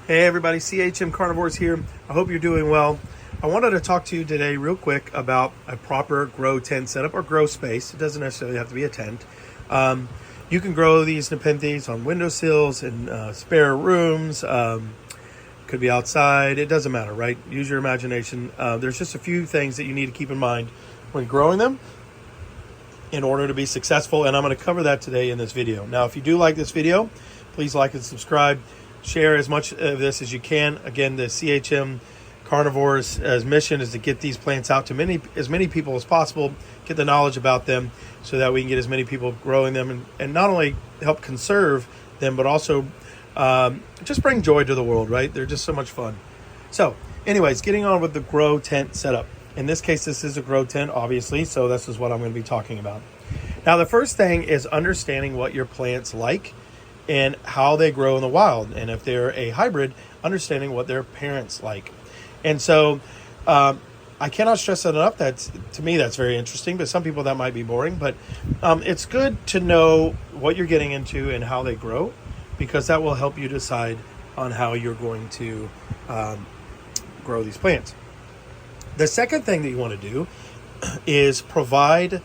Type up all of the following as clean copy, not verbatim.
Hey everybody, CHM Carnivores here. I hope you're doing well. I wanted to talk to you today real quick about a proper grow tent setup or grow space. It doesn't necessarily have to be a tent. You can grow these Nepenthes on windowsills and spare rooms. Could be outside. It doesn't matter, right? Use your imagination. There's just a few things that you need to keep in mind when growing them in order to be successful, and I'm going to cover that today in this video. Now, if you do like this video, please like and subscribe. Share as much of this as you can. Again, the CHM Carnivores' mission is to get these plants out to as many people as possible, get the knowledge about them so that we can get as many people growing them and not only help conserve them, but also just bring joy to the world, right? They're just so much fun. So anyways, getting on with the grow tent setup. In this case, this is a grow tent, obviously, so this is what I'm going to be talking about. Now, the first thing is understanding what your plants like and how they grow in the wild. And if they're a hybrid, understanding what their parents like. And so I cannot stress that enough. To me, that's very interesting, but some people that might be boring. But it's good to know what you're getting into and how they grow, because that will help you decide on how you're going to grow these plants. The second thing that you want to do is provide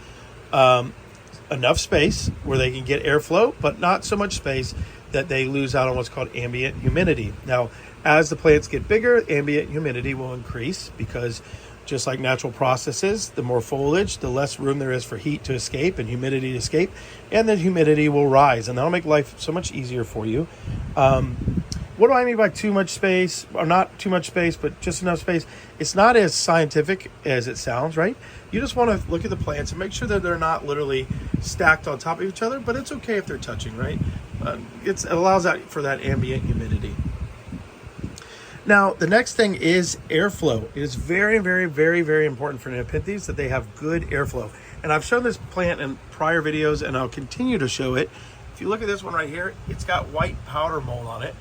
enough space where they can get airflow, but not so much space that they lose out on what's called ambient humidity. Now, as the plants get bigger, ambient humidity will increase because just like natural processes, the more foliage, the less room there is for heat to escape and humidity to escape, and then humidity will rise, and that'll make life so much easier for you. What do I mean by too much space, or not too much space, but just enough space? It's not as scientific as it sounds, right? You just want to look at the plants and make sure that they're not literally stacked on top of each other, but it's okay if they're touching, right? It allows out for that ambient humidity. Now, the next thing is airflow. It is very, very, very, very important for Nepenthes that they have good airflow. And I've shown this plant in prior videos, and I'll continue to show it. If you look at this one right here, it's got white powder mold on it.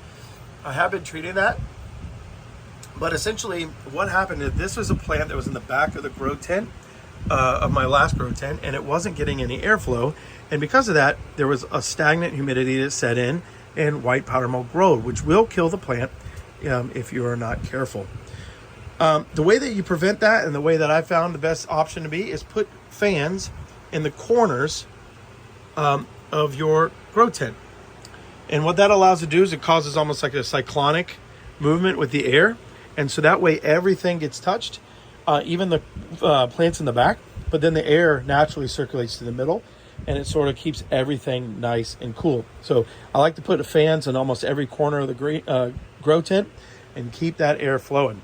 I have been treating that, but essentially what happened is this was a plant that was in the back of the grow tent, of my last grow tent, and it wasn't getting any airflow, and because of that there was a stagnant humidity that set in and white powder mold growed, which will kill the plant if you are not careful. The way that you prevent that, and the way that I found the best option to be, is put fans in the corners of your grow tent. And what that allows to do is it causes almost like a cyclonic movement with the air. And so that way everything gets touched, even the plants in the back, but then the air naturally circulates to the middle and it sort of keeps everything nice and cool. So I like to put fans in almost every corner of the grow tent and keep that air flowing.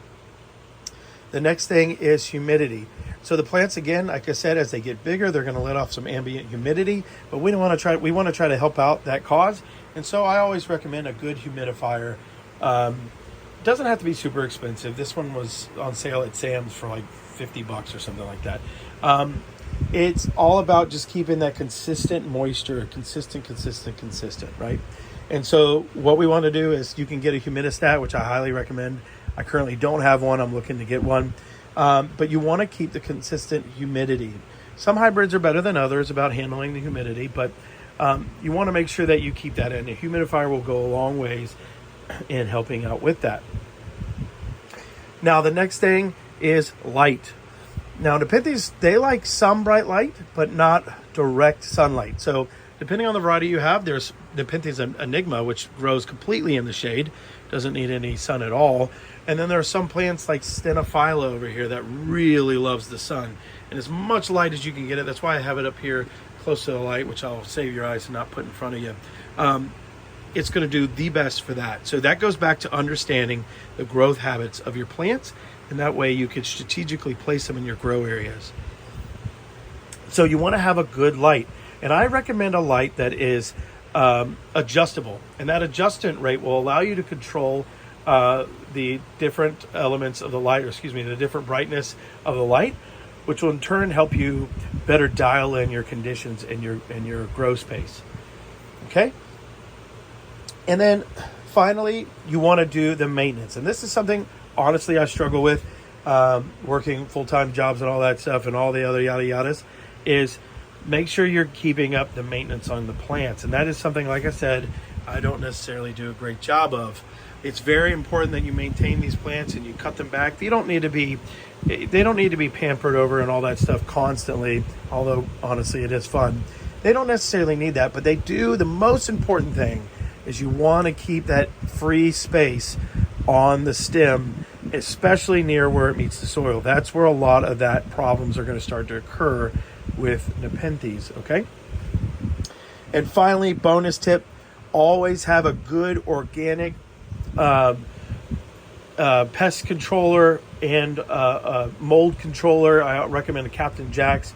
The next thing is humidity. So the plants, again, like I said, as they get bigger, they're going to let off some ambient humidity, but we want to try to help out that cause. And so I always recommend a good humidifier. It doesn't have to be super expensive. This one was on sale at Sam's for like $50 or something like that. It's all about just keeping that consistent moisture, consistent, right? And so what we want to do is you can get a humidistat, which I highly recommend. I currently don't have one. I'm looking to get one. But you want to keep the consistent humidity. Some hybrids are better than others about handling the humidity, but you want to make sure that you keep that in. A humidifier will go a long ways in helping out with that. Now, the next thing is light. Now, Nepenthes, they like some bright light, but not direct sunlight. So depending on the variety you have, there's Nepenthes Enigma, which grows completely in the shade, doesn't need any sun at all. And then there are some plants like Stenophylla over here that really loves the sun. And as much light as you can get it, that's why I have it up here close to the light, which I'll save your eyes and not put in front of you. It's going to do the best for that. So that goes back to understanding the growth habits of your plants, and that way you can strategically place them in your grow areas. So you want to have a good light, and I recommend a light that is adjustable, and that adjustment rate will allow you to control the different elements of the light, the different brightness of the light, which will in turn help you better dial in your conditions in your grow space. Okay? And then finally, you want to do the maintenance. And this is something, honestly, I struggle with, working full-time jobs and all that stuff and all the other yada yadas, is make sure you're keeping up the maintenance on the plants. And that is something, like I said, I don't necessarily do a great job of. It's very important that you maintain these plants and you cut them back. They don't need to be pampered over and all that stuff constantly, although honestly it is fun. They don't necessarily need that, but they do. The most important thing is you want to keep that free space on the stem, especially near where it meets the soil. That's where a lot of that problems are going to start to occur with Nepenthes, okay? And finally, bonus tip, always have a good organic pest controller and mold controller. I recommend a Captain Jack's.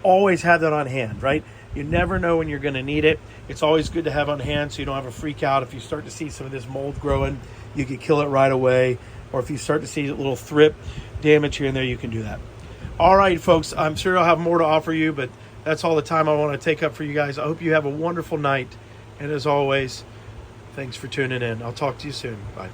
Always have that on hand, right? You never know when you're going to need it. It's always good to have on hand so you don't have a freak out. If you start to see some of this mold growing, you can kill it right away. Or if you start to see a little thrip damage here and there, you can do that. All right, folks, I'm sure I'll have more to offer you, but that's all the time I want to take up for you guys. I hope you have a wonderful night. And as always, thanks for tuning in. I'll talk to you soon. Bye.